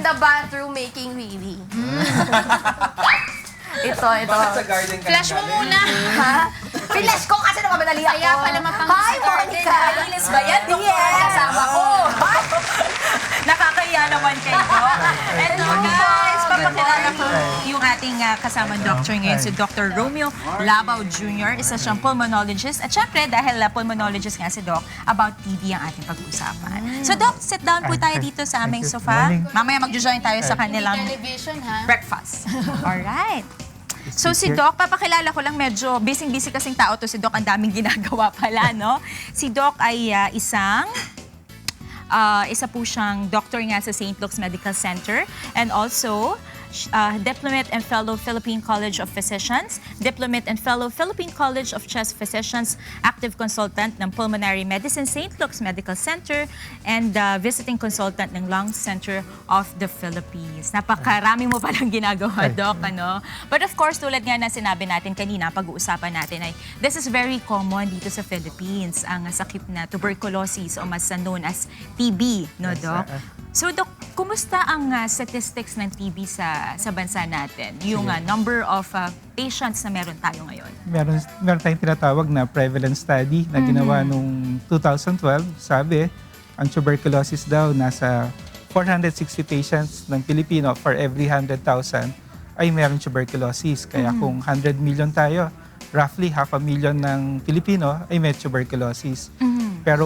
the bathroom making wee-wee. Ito. Bakit sa garden ka Flash mo muna. Ha? Flash ko kasi namamadali ako. Kaya pala mapang Hi, sa garden. Monica! Malinis ba yan? Doktor, kasama ko. Nakakaya naman kayo. Eto guys, papakilala ko yung ating kasamang doctor ngayon, si Dr. Romeo Labao Jr. Isa siyang pulmonologist. At syempre, dahil pulmonologist nga si Doc, about TB ang ating pag-usapan. So Doc, sit down po tayo dito sa aming Thank you. sofa. Morning. Mamaya mag-join tayo sa kanilang Television, ha? breakfast. Alright. So si Doc, papakilala ko lang, medyo busy-busy kasing tao to si Doc, ang daming ginagawa pala, no? Si Doc ay isa po siyang doctor nga sa St. Luke's Medical Center and also Diplomat and Fellow Philippine College of Physicians, Diplomat and Fellow Philippine College of Chest Physicians, Active Consultant ng Pulmonary Medicine St. Luke's Medical Center, and Visiting Consultant ng Lung Center of the Philippines. Napakarami mo palang ginagawa, Doc, ano? But of course, tulad nga na sinabi natin kanina, pag-uusapan natin ay this is very common dito sa Philippines, ang sakit na tuberculosis o mas known as TB, no, Doc? So, Doc, kumusta ang statistics ng TB sa bansa natin? Yung number of patients na meron tayo ngayon? Meron tayong tinatawag na prevalence study na ginawa noong 2012. Sabi, ang tuberculosis daw nasa 460 patients ng Pilipino for every 100,000 ay meron tuberculosis. Kaya kung 100 million tayo, roughly 500,000 ng Pilipino ay may tuberculosis. Pero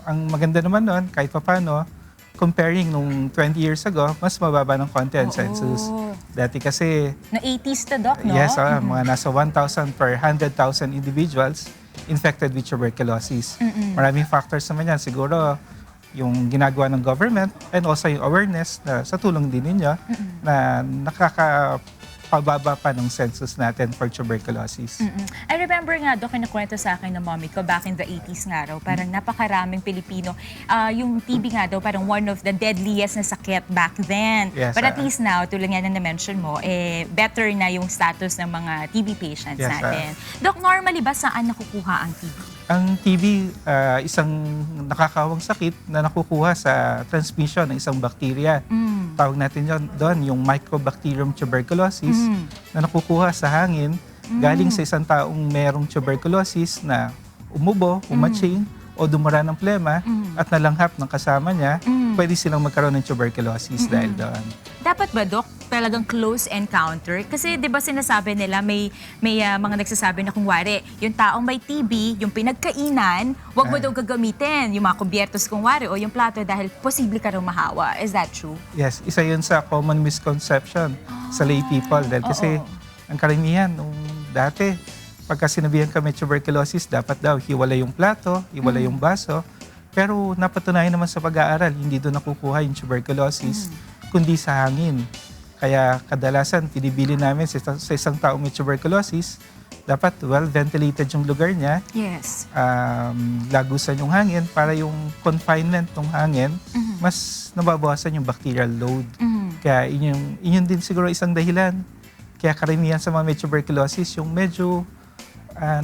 ang maganda naman nun, kahit papano, comparing nung 20 years ago, mas mababa ng konti ang census. Dati kasi... Na 80s to, Doc, no? Yes, mga nasa 1,000 per 100,000 individuals infected with tuberculosis. Maraming factors naman yan. Siguro yung ginagawa ng government and also yung awareness na sa tulong din ninyo na nakakapababa pa ng census natin for tuberculosis. I remember nga, Doc, nakwento sa akin ng mommy ko back in the 80s nga raw, parang napakaraming Pilipino. Yung TB nga daw, parang one of the deadliest na sakit back then. Yes, But at least now, tulad nga na na-mention mo, better na yung status ng mga TB patients natin. Doc, normally ba saan nakukuha ang TB? Ang TB, isang nakakawang sakit na nakukuha sa transmission ng isang bakterya. Tawag natin doon yung Mycobacterium tuberculosis na nakukuha sa hangin galing sa isang taong merong tuberculosis na umubo, umatching, o dumara ng plema at nalanghap ng kasama niya, pwede silang magkaroon ng tuberculosis dahil doon. Dapat ba, Doc, talagang close encounter? Kasi di ba sinasabi nila, may mga nagsasabi na kung wari, yung taong may TB, yung pinagkainan, wag mo daw gagamitin yung mga kubyertos kung wari o yung plato dahil posible ka raw mahawa. Is that true? Yes, isa yun sa common misconception sa lay people. Dahil kasi ang karamihan, nung dati, pagka sinabihan kami tuberculosis, dapat daw hiwalay yung plato, hiwalay yung baso. Pero napatunayan naman sa pag-aaral, hindi doon nakukuha yung tuberculosis, kundi sa hangin. Kaya kadalasan, pinibili namin sa isang taong may tuberculosis, dapat well-ventilated yung lugar niya. Yes. Lagusan yung hangin para yung confinement ng hangin, mas nababawasan yung bacterial load. Kaya yun din siguro isang dahilan. Kaya karamihan sa mga may tuberculosis, yung medyo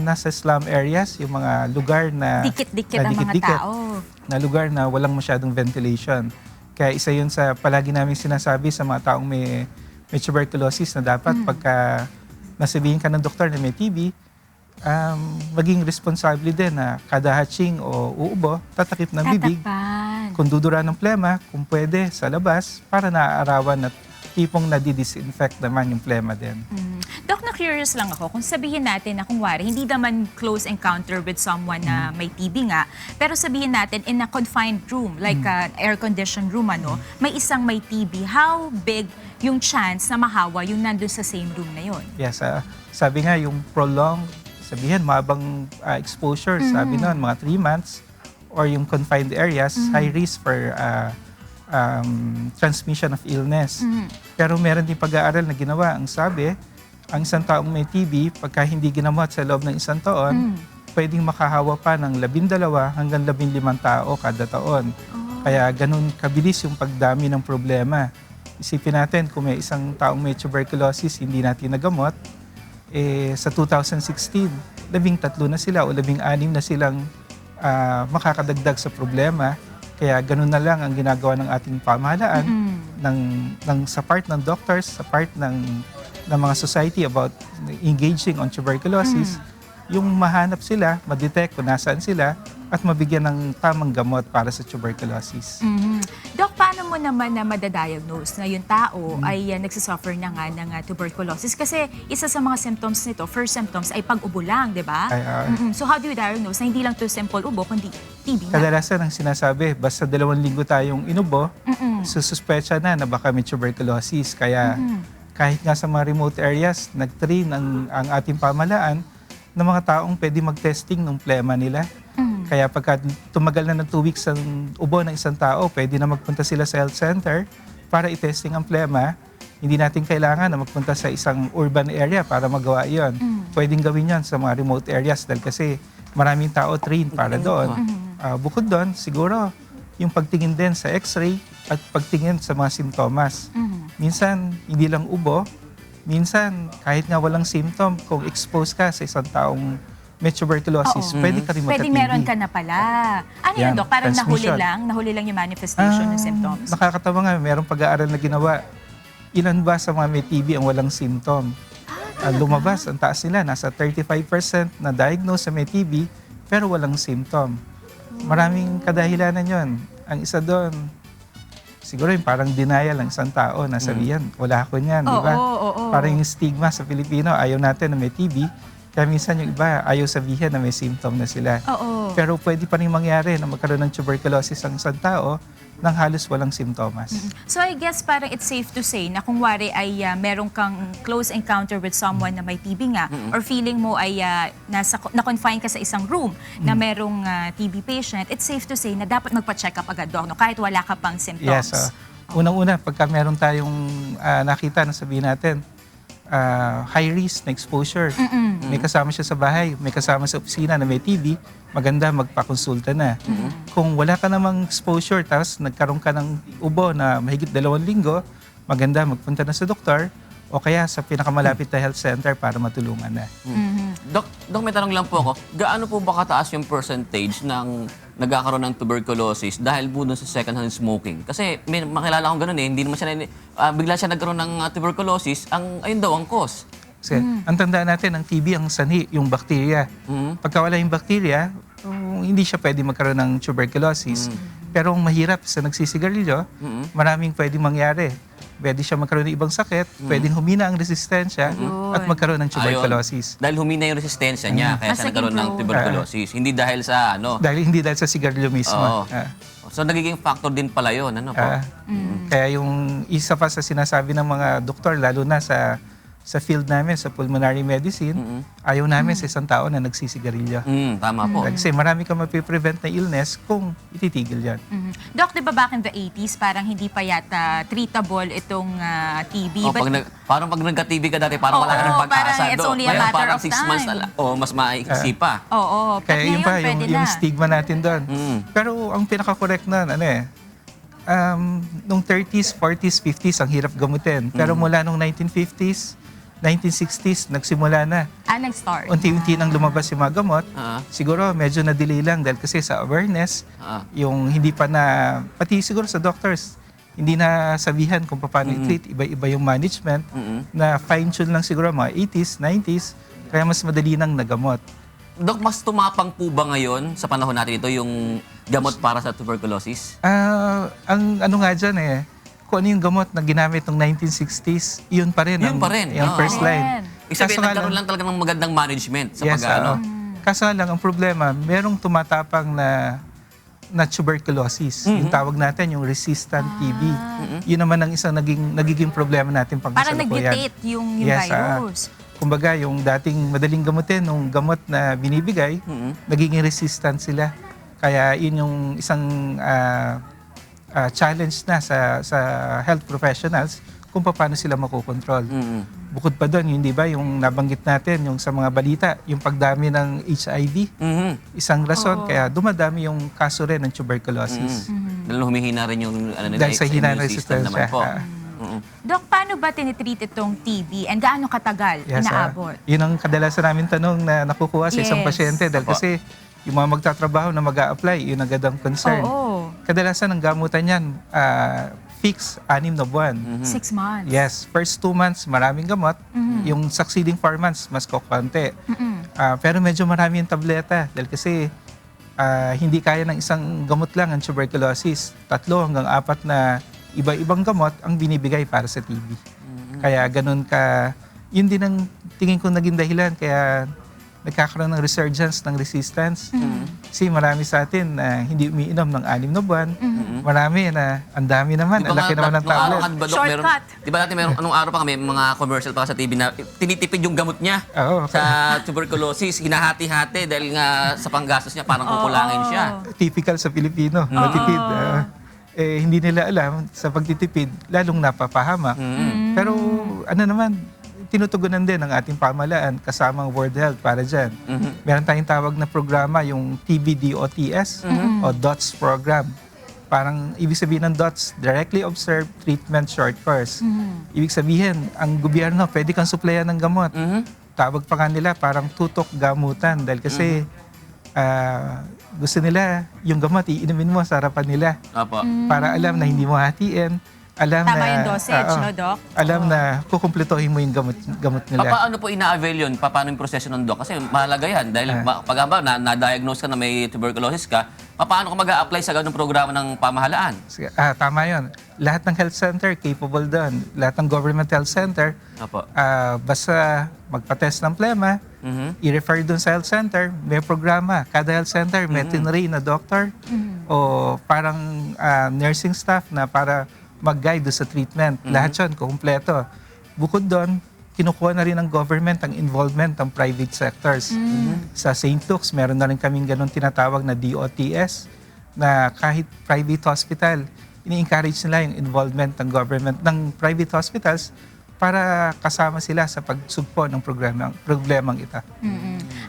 nasa slum areas, yung mga lugar na Dikit-dikit ang mga tao. na lugar na walang masyadong ventilation. Kaya isa yun sa palagi namin sinasabi sa mga taong may tuberculosis na dapat pagka nasabihin ka ng doktor na may TB, maging responsable din na kada hatching o uubo, tatakip ng bibig. Tatakpan. Kung dudura ng plema, kung pwede, sa labas, para naaarawan at tipong nadi-disinfect naman yung plema din. Doc, na-curious lang ako kung sabihin natin na kung wari, hindi naman close encounter with someone na may TB nga, pero sabihin natin in a confined room, like air-conditioned room, may isang may TB, how big yung chance na mahawa yung nandun sa same room na yun? Yes, sabi nga yung prolonged, sabihin mabang exposure, sabi noon mga 3 months, or yung confined areas, high risk for transmission of illness. Pero meron din pag-aaral na ginawa, ang sabi, ang isang taong may TB, pagka hindi ginamot sa loob ng isang taon, pwedeng makahawa pa ng 12 hanggang 15 tao kada taon. Kaya ganun kabilis yung pagdami ng problema. Isipin natin, kung may isang taong may tuberculosis, hindi natin nagamot, sa 2016, 13 na sila o 16 na silang makakadagdag sa problema. Kaya ganun na lang ang ginagawa ng ating pamahalaan sa part ng doctors, sa part ng mga society about engaging on tuberculosis, yung mahanap sila, ma-detect kung nasaan sila, at mabigyan ng tamang gamot para sa tuberculosis. Doc, paano mo naman na madadiagnose na yung tao ay nagsasuffer na nga ng tuberculosis? Kasi isa sa mga symptoms nito, first symptoms ay pag-ubo lang, di ba? So how do you diagnose na hindi lang to simple ubo, kundi TB na? Kadalasan ang sinasabi, basta 2 linggo tayong inubo, sususpecha na baka may tuberculosis. Kaya kahit nga sa mga remote areas, nag-train ang ating pamahalaan ng mga taong pwede mag-testing ng plema nila. Kaya pagka tumagal na ng 2 weeks ang ubo ng isang tao, pwede na magpunta sila sa health center para i-testing ang plema. Hindi natin kailangan na magpunta sa isang urban area para magawa yon. Pwedeng gawin yon sa mga remote areas dahil kasi maraming tao trained para doon. Bukod doon, siguro yung pagtingin din sa x-ray at pagtingin sa mga simptomas. Minsan, hindi lang ubo. Minsan, kahit nga walang symptom, kung exposed ka sa isang taong may tuberculosis, pwede ka rin magka-TB. Pwede meron ka na pala. Ano yun, Doc? Parang nahuli lang yung manifestation ng symptoms. Nakakatawa nga, merong pag-aaral na ginawa. Ilan ba sa mga may TB ang walang symptom? Lumabas, ang taas nila, nasa 35% na diagnosed sa may TB, pero walang symptom. Maraming kadahilanan yon. Ang isa doon, siguro yung parang denial ng isang tao na sabihan, wala ako niyan, di ba? Parang yung stigma sa Pilipino, ayaw natin na may TB. Kaya minsan yung iba, ayaw sabihin na may symptom na sila. Pero pwede pa rin mangyari na magkaroon ng tuberculosis ang isang tao nang halos walang simptomas. So I guess parang it's safe to say na kung wari ay meron kang close encounter with someone na may TB nga or feeling mo ay na-confine ka sa isang room na merong TB patient, it's safe to say na dapat magpa-check up agad, Doc, no? Kahit wala ka pang symptoms. Yes. Unang-una, pagka meron tayong nakita na sabihin natin, high risk na exposure. May kasama siya sa bahay, may kasama sa opisina na may TB, maganda magpakonsulta na. Kung wala ka namang exposure, tapos nagkaroon ka ng ubo na mahigit 2 linggo, maganda magpunta na sa doktor o kaya sa pinakamalapit na health center para matulungan na. Doc, may tanong lang po ako. Gaano po ba kataas yung percentage ng nagkakaroon ng tuberculosis dahil po dun sa second-hand smoking? Kasi may makilala akong ganun hindi naman siya, bigla siya nagkaroon ng tuberculosis, ayun daw ang cause. Kasi ang tandaan natin, ang TB, ang sanhi, yung bacteria. Pagka wala yung bacteria, hindi siya pwede magkaroon ng tuberculosis. Pero ang mahirap sa nagsisigarilyo, maraming pwedeng mangyari. Pwede siya magkaroon ng ibang sakit, pwedeng humina ang resistensya at magkaroon ng tuberculosis. Dahil humina yung resistensya niya, kaya siya nagkaroon ng tuberculosis. Hindi dahil sa Hindi dahil sa sigarilyo mismo. So nagiging factor din pala yun, ano po? Kaya yung isa pa sa sinasabi ng mga doktor, lalo na sa field namin, sa pulmonary medicine, ayaw namin sa isang tao na nagsisigarilyo. Tama po. Kasi marami kang mapiprevent na illness kung ititigil yan. Doc, di ba back in the 80s, parang hindi pa yata treatable itong TB? Parang pag nagka-TB ka dati, parang wala ka ng pag-asa. Parang it's only a matter parang of 6 months time. mas maiksi pa. Kaya yun pa, pwede yung na. stigma natin doon. Pero ang pinaka-correct na, nung 30s, 40s, 50s, ang hirap gamutin. Pero mula nung 1950s, 1960s, nagsimula na. Nag-start. Unti-unti nang lumabas yung mga gamot. Siguro medyo na-delay lang dahil kasi sa awareness, yung hindi pa na, pati siguro sa doctors, hindi na sabihan kung paano i-treat. Iba-iba yung management na fine-tune lang siguro mga 80s, 90s, kaya mas madali nang nagamot. Doc, mas tumapang po ba ngayon sa panahon natin ito yung gamot para sa tuberculosis? Ang ano nga dyan kung ano yung gamot na ginamit ng 1960s, yun pa rin. Yun pa rin. Yung first line. Ibig sabihin, nagkaroon lang talaga ng magandang management sa pag-ano. Kaso lang, ang problema, merong tumatapang na tuberculosis. Yung tawag natin, yung resistant TB. Yun naman ang isang nagiging problema natin pang Parang nag-mutate yung virus. Kumbaga, yung dating madaling gamutin, nung gamot na binibigay, nagiging resistant sila. Kaya yun yung isang challenge na sa health professionals kung paano sila makokontrol. Bukod pa doon, yung di ba, yung nabanggit natin, yung sa mga balita, yung pagdami ng HIV, isang rason, kaya dumadami yung kaso rin ng tuberculosis. Dahil humihina rin yung Dahil sa hina immune system naman po. Doc, paano ba tinitreat itong TB and gaano katagal inaabot? Yun ang kadalasan namin tanong na nakukuha sa isang pasyente dahil kasi yung mga magtatrabaho na mag-a-apply, yun agad ang concern. Kadalasan ang gamutan yan, fixed 6 na buwan. 6 months. Yes, first 2 months maraming gamot, yung succeeding 4 months mas kukonti. Pero medyo marami yung tableta dahil kasi hindi kaya ng isang gamot lang ang tuberculosis. 3 hanggang 4 na iba-ibang gamot ang binibigay para sa TB. Kaya ganun ka, yun din ang tingin ko naging dahilan kaya nagkakaroon ng resurgence ng resistance. Kasi marami sa atin na hindi umiinom ng 6 na buwan. Marami na, ang dami naman, ang laki naman ng tablet. Shortcut. Di ba dati meron, anong araw pa kami, mga commercial pa sa TV na tinitipid yung gamot niya Oo. sa tuberculosis, hinahati-hati dahil nga sa panggastos niya parang kukulangin siya. Typical sa Pilipino, matipid. Hindi nila alam, sa pagtitipid, lalong napapahamak. Pero ano naman, tinutugunan din ng ating pamahalaan kasama ang World Health para dyan. Meron tayong tawag na programa, yung TB-DOTS o DOTS program. Parang ibig sabihin ng DOTS, Directly Observed Treatment Short Course. Ibig sabihin, ang gobyerno, pwede kang suplayan ng gamot. Tawag pa nga nila, parang tutok gamutan. Dahil kasi gusto nila yung gamot, iinumin mo sa harapan nila. Opo. Para alam na hindi mo hatiin. Alam Tama na, yung dosage, no, Doc? Alam na kukumpletohin mo yung gamot nila. Paano po ina-avail yun? Paano yung proseso ng doc? Kasi mahalaga yan. Dahil pag na-diagnose ka na may tuberculosis ka, paano ka mag-a-apply sa ganung programa ng pamahalaan? Sige, tama yun. Lahat ng health center capable doon. Lahat ng government health center, Opo. basta magpa-test ng plema, i-refer doon sa health center, may programa. Kada health center may tinrain na doctor o parang nursing staff na para mag-guide doon sa treatment. Lahat yun, kumpleto. Bukod doon, kinukuha na rin ng government ang involvement ng private sectors. Sa St. Luke's, meron na rin kaming ganun tinatawag na DOTS na kahit private hospital, ini-encourage nila yung involvement ng government, ng private hospitals para kasama sila sa pagsugpo ng problemang ito.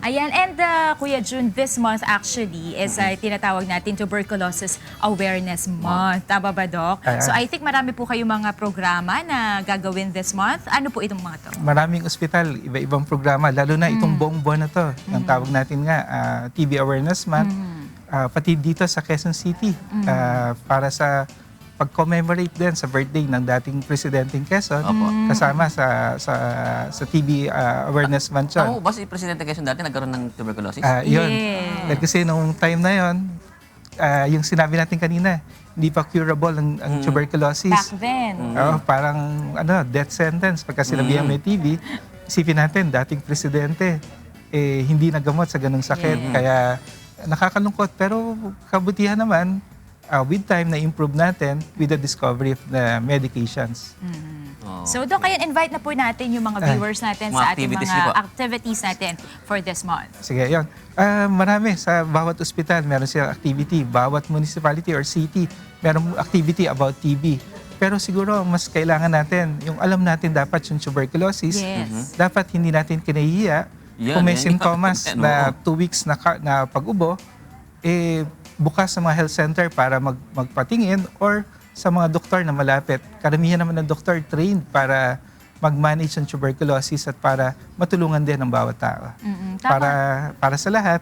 Ayan, and Kuya June, this month actually is tinatawag natin Tuberculosis Awareness Month. Tama ba, Doc? Ayan. So I think marami po kayong mga programa na gagawin this month. Ano po itong mga to? Maraming ospital, iba-ibang programa, lalo na itong buong buwan na to. Ang tawag natin nga, TB Awareness Month, pati dito sa Quezon City, para sa pag-commemorate din sa birthday ng dating presidenteng Quezon, kasama sa TB Awareness Month yun. Ba si Presidente Quezon dati nagkaroon ng tuberculosis? Yun. Yes. Dahil kasi nung time na yon, yung sinabi natin kanina, hindi pa curable ang tuberculosis. Back then. Parang death sentence pagka sinabihan may TB. Isipin natin, dating presidente, hindi nagamot sa ganung sakit. Kaya nakakalungkot. Pero kabutihan naman, with time, na-improve natin with the discovery of the medications. So, Doc, kaya invite na po natin yung mga viewers natin Mga sa ating activities mga niyo po. activities natin for this month. Sige, yun. Marami. Sa bawat ospital, meron silang activity. Bawat municipality or city, meron activity about TB. Pero siguro, mas kailangan natin, yung alam natin dapat yung tuberculosis, Yes. dapat hindi natin kinahihiya. Kung may sintomas na 2 weeks na pag-ubo, bukas sa mga health center para magpatingin or sa mga doktor na malapit. Karamihan naman ng doktor trained para mag-manage ng tuberculosis at para matulungan din ang bawat tao. Tama. Para sa lahat,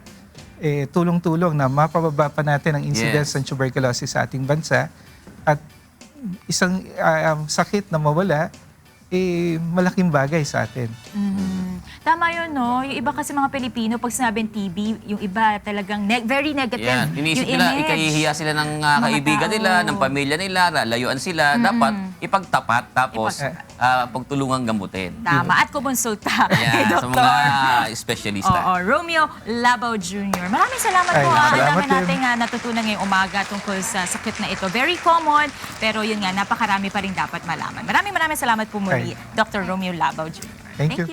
tulong-tulong na mapababa pa natin ang incidence ng tuberculosis sa ating bansa at isang sakit na mawala, malaking bagay sa atin. Tama yun, no? Yung iba kasi mga Pilipino, pag sinabing TB, yung iba talagang very negative. Yan. Inisip yung nila, image. ikahihiya sila ng Mga kaibigan tao. nila, ng pamilya nila, layuan sila. Dapat ipagtapat, tapos pagtulungang gamutin. Tama. At kumonsulta kay Yan, sa Doktor. mga espesyalista. Oo, Romeo Labaw Jr. Maraming salamat po. Ang salamat dami natin natutunan ngayong umaga tungkol sa sakit na ito. Very common, pero yun nga, napakarami pa rin dapat malaman. Maraming salamat po muli, Dr. Romeo Labaw Jr. Thank you.